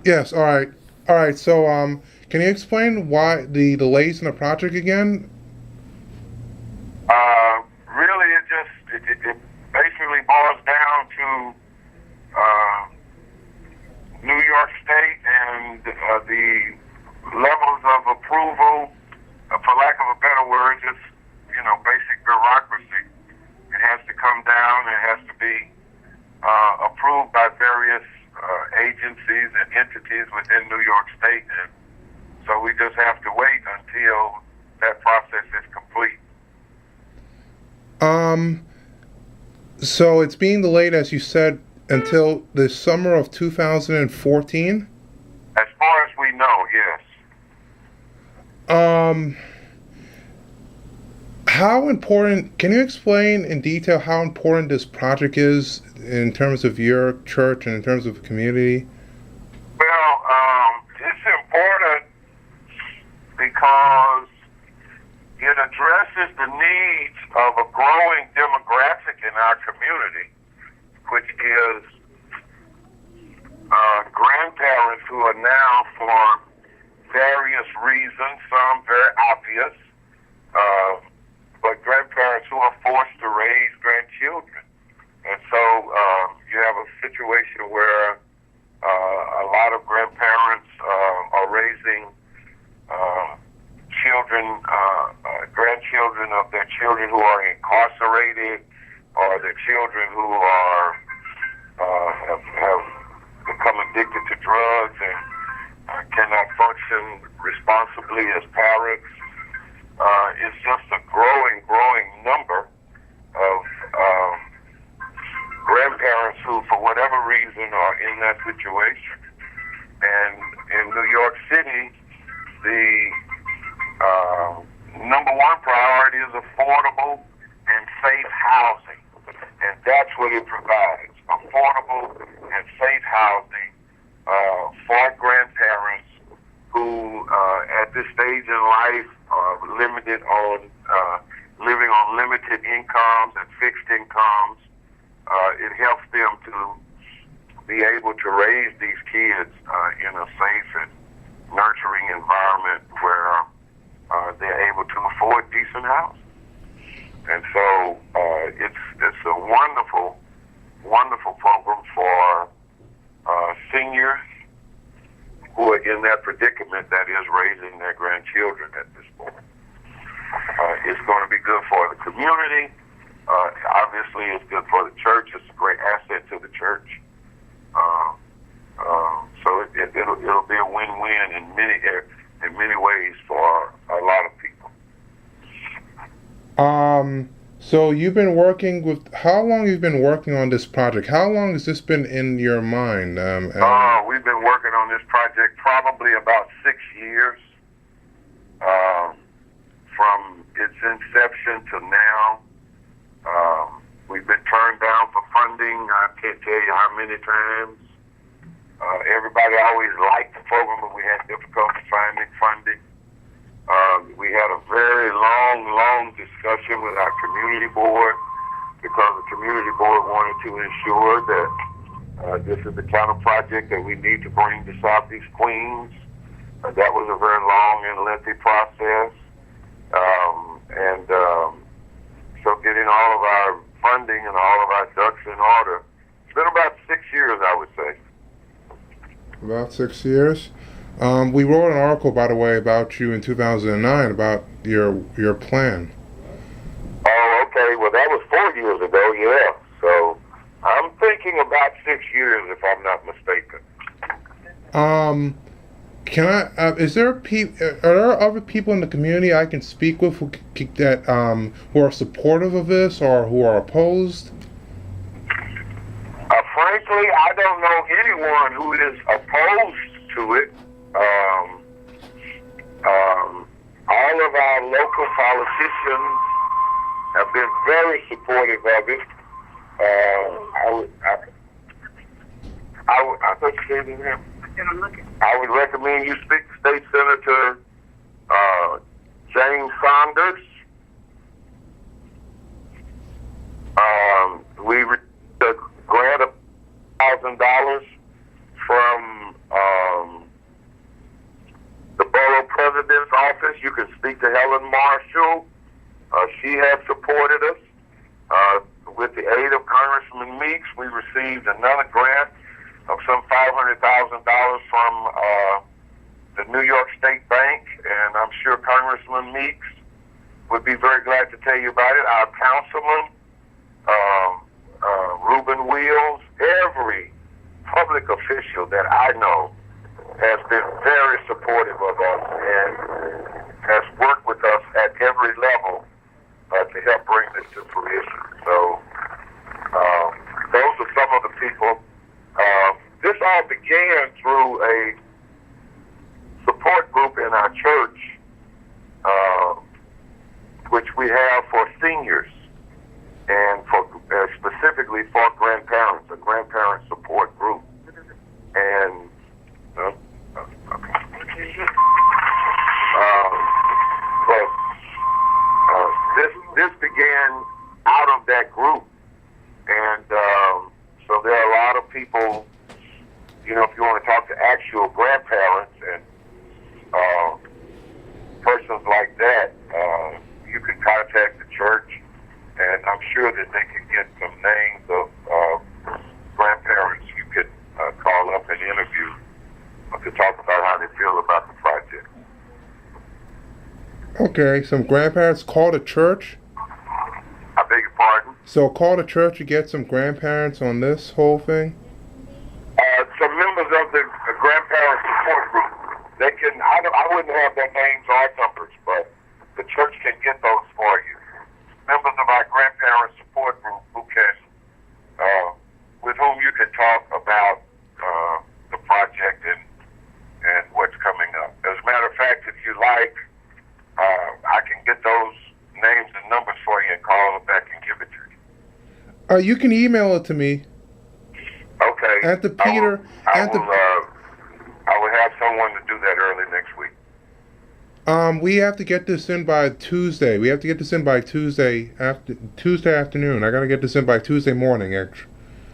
Yes. All right. All right. So, can you explain why the delays in the project again? Really, it basically boils down to uh, New York State and the levels of approval, for lack of a better word, just basic bureaucracy. It has to come down. It has to be approved by various agencies and entities within New York State, and so we just have to wait until that process is complete. Um. So it's being delayed, as you said, until the summer of 2014. As far as we know, yes. Um. How important? Can you explain in detail how important this project is in terms of your church and in terms of the community? Well, it's important because it addresses the needs of a growing demographic in our community, which is grandparents who are now, for various reasons, some very obvious, but grandparents who are forced to raise grandchildren. And so you have a situation where a lot of grandparents are raising grandchildren of their children who are incarcerated, or their children who are have become addicted to drugs and cannot function responsibly as parents. It's just a growing number of grandparents who, for whatever reason, are in that situation. And in New York City, the number one priority is affordable and safe housing. And that's what it provides, affordable and safe housing for grandparents who, at this stage in life, are limited on living on limited incomes and fixed incomes. It helps them to be able to raise these kids in a safe and nurturing environment where they're able to afford decent housing. And so it's a wonderful program for seniors who are in that predicament, that is raising their grandchildren at this point. It's going to be good for the community. Obviously, it's good for the church. It's a great asset to the church. So it'll be a win-win in many ways for a lot of people. So you've been working with. How long have you been working on this project? How long has this been in your mind? We've been working on this project probably about 6 years. From its inception to now, we've been turned down for funding. I can't tell you how many times. Everybody always liked the program, but we had difficulty finding funding. We had a very long discussion with our community board, because the community board wanted to ensure that this is the kind of project that we need to bring to Southeast Queens. That was a very long and lengthy process. So getting all of our funding and all of our ducks in order, it's been about 6 years, I would say. About 6 years. We wrote an article, by the way, about you in 2009 about your plan. Oh, okay. Well, that was 4 years ago, yeah. So I'm thinking about 6 years, if I'm not mistaken. Can I? Are there other people in the community I can speak with who are supportive of this or who are opposed? Frankly, I don't know anyone who is opposed to it. All of our local politicians have been very supportive of it. I thought you said his name. I would recommend you speak to State Senator James Saunders. We received a grant of $1,000 from office, you can speak to Helen Marshall. She has supported us. With the aid of Congressman Meeks, we received another grant of some $500,000 from the New York State Bank, and I'm sure Congressman Meeks would be very glad to tell you about it. Our councilman, Reuben Wheels, every public official that I know has been very supportive of us and has worked with us at every level to help bring this to fruition. So those are some of the people. This all began through a support group in our church, which we have for seniors and for specifically for grandparents, a grandparent support group. And this began out of that group, and so there are a lot of people. You know, if you want to talk to actual grandparents and persons like that, you can contact the church, and I'm sure that they can get some names of grandparents you could call up and interview to talk about how they feel about the project. Okay, some grandparents call the church. I beg your pardon? So call the church to get some grandparents on this whole thing? Some members of the grandparent support group. They can. I wouldn't have their names or numbers, but the church can get those for you. Members of our grandparent support group who can, with whom you can talk about the project and what's coming up. As a matter of fact, if you like, I can get those names and numbers for you and call them back and give it to you. You can email it to me. Okay. At the Peter. I will have someone to do that early next week. We have to get this in by Tuesday. We have to get this in by Tuesday afternoon. I gotta get this in by Tuesday morning, actually.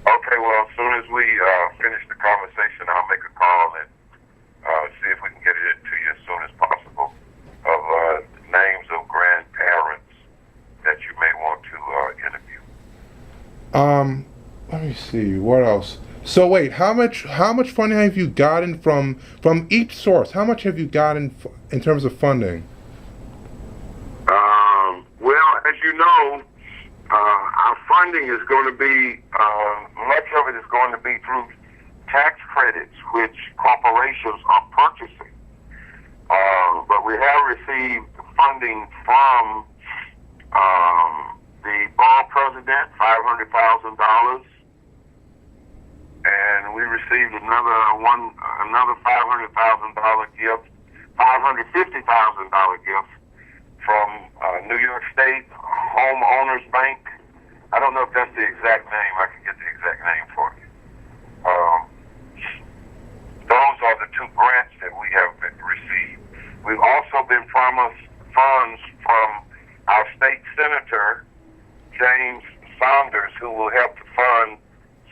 Okay. Well, as soon as we finish the conversation, I'll make a call and see if we can get it to you as soon as possible of names of grandparents that you may want to interview. Let me see, what else? So wait, how much funding have you gotten from each source? How much have you gotten in terms of funding? Well, as you know, our funding is going to be, much of it is going to be through tax credits, which corporations are purchasing. But we have received funding from the borough president, $500,000. And we received another $500,000 gift, $550,000 gift from New York State Homeowners Bank. I don't know if that's the exact name. I can get the exact name for you. Those are the two grants that we have received. We've also been promised funds from our state senator, James Saunders, who will help to fund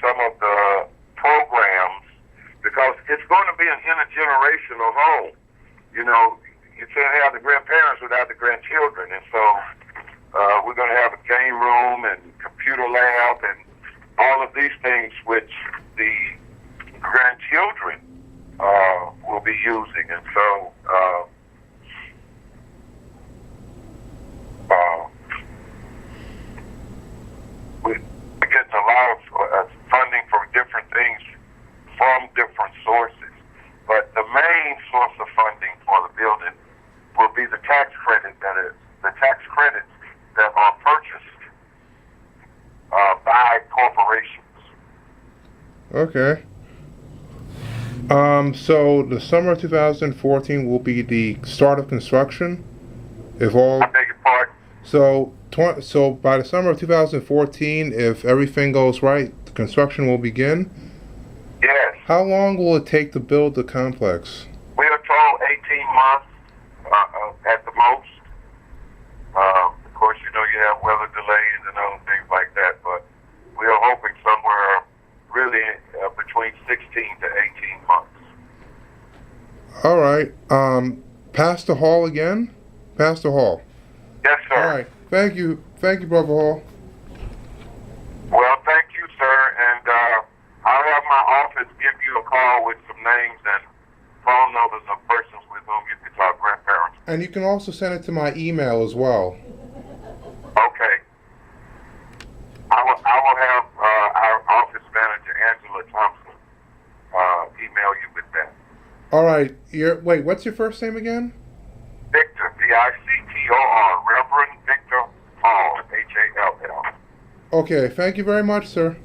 some of the programs, because it's going to be an intergenerational home. You know, you can't have the grandparents without the grandchildren, and so we're going to have a game room and computer lab and all of these things which the grandchildren will be using, and so we get a lot of funding for different things from different sources. But the main source of funding for the building will be the tax credits that are purchased by corporations. Okay. So the summer of 2014 will be the start of construction, if all. I beg your pardon? So by the summer of 2014, if everything goes right, the construction will begin? Yes. How long will it take to build the complex? We are told 18 months at the most. Of course, you know, you have weather delays and other things like that, but we are hoping somewhere really between 16 to 18 months. All right. Pastor Hall again? Pastor Hall. Yes, sir. All right. Thank you, Brother Hall. Well, thank you, sir, and I'll have my office give you a call with some names and phone numbers of persons with whom you can talk grandparents. And you can also send it to my email as well. Okay. I will have our office manager, Angela Thompson, email you with that. All right. Wait, what's your first name again? Victor, Victor, Reverend Victor Hall, Hall. Okay. Thank you very much, sir.